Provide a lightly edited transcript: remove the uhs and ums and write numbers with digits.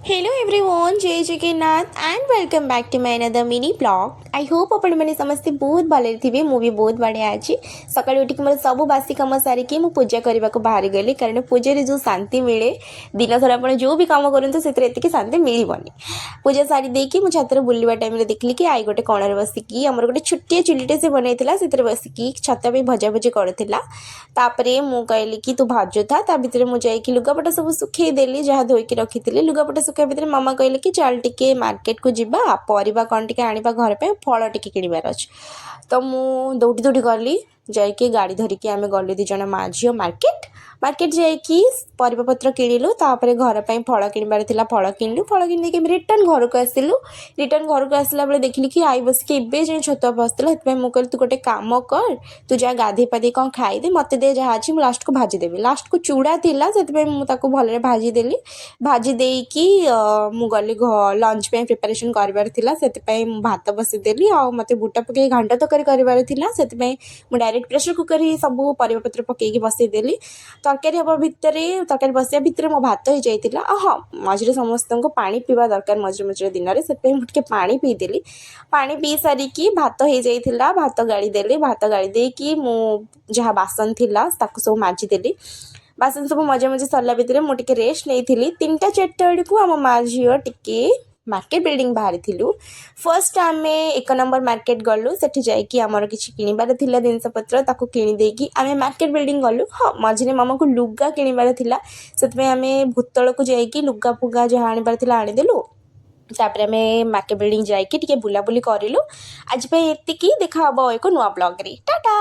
Hello everyone, जय Jagannath and welcome back to my another mini blog. I hope आपण मैंने समस्ते बहुत भले थे। मु भी बहुत बढ़िया अच्छी। सकाल उठिक मोर सब बासी कम सारिकी मु पूजा करने को बाहर गली, कारण पूजा जो शांति मिले दिन सारा आप जो भी कम करूँ से शांति मिलबनी। पूजा सारी देकी मु छात्र बुलवा टाइम देखली कि आई गोटे कणर बसिकी आमर गोटे छोटिया चुलीटे से बनई से बसिकी छत पे भजा भजी करतापर मु कहली कि तू भाजु था भितर मुझे लुगापटा सब सुखे देली जहाँ धोईकी रखी लुगापटा सुखा भितर मामा कहले कि चल टिके मार्केट को जीवा परिबा कौन टिके आनिबा घर पे फल टिके किणवार अछि। तो मु दौड़ी दौड़ी गली जाइके गाड़ी धरिकी आम गलु दी जन माँ झील मार्केट जाइकी परिबा पत्र किणिलु तापर घर पे फल किणवार थिला फल किणलु फल किणी रिटर्न घर को आसिलु। रिटर्न घर को आसला बेले देखली कि आई बसिकी एबे जाए छतुआ बसला मु कहली तू गोटे काम कर तू जा गाधे पाधे कौन खाईदे मत दे जहाँ अच्छी लास्ट को भाजी देवी। लास्ट को चूड़ा थिला से मुझे भल भाजी देली भाजी देकी मु गली लंच पे प्रिपरेशन करार से भात बसीदेली आ मत बुट पकई घांट तरकारी करार से डायरेक्ट प्रेशर कुकर ही सब परिपत्र पकईकी बसईदेली। तरकारी हम भितर तरकारी बसिया भितर मो भात हो जाता। हाँ मझे समस्त को पानी पीवा दरकार मझे मझे दिन में से पानी पीदेली। पानी पी सारिकी भात हो जाता भात गाड़ी देली भात गाड़ी देकी मु जहाँ बासन थिला ताकू सब माजिदेली। बासन सब मजा मजा सरला भितर मुझे रेस्ट नहीं थी। 3टा 4टा बेड़ को आम माँ झील टिके मार्केट बिल्डिंग बाहरी थिलु। फर्स्ट आम 1 नंबर मार्केट गलु सेठी जाइकी आमर किछि किणिबार थिला जिनस पत्र ताको किणी देकी आमे मार्केट बिल्डिंग गलु। हाँ मझे मामा को लुगा किणिबार थिला सेतमे आमे भूतल को जाइकी लुगा फुगा जहाँ आनिबार थिला आनिदेलु। तापर आमे मार्केट बिल्डिंग जाइकी टिके बुलाबुली करिलु। आज पे एतिकी देखा हबो एको नुआ ब्लॉग रे। टाटा।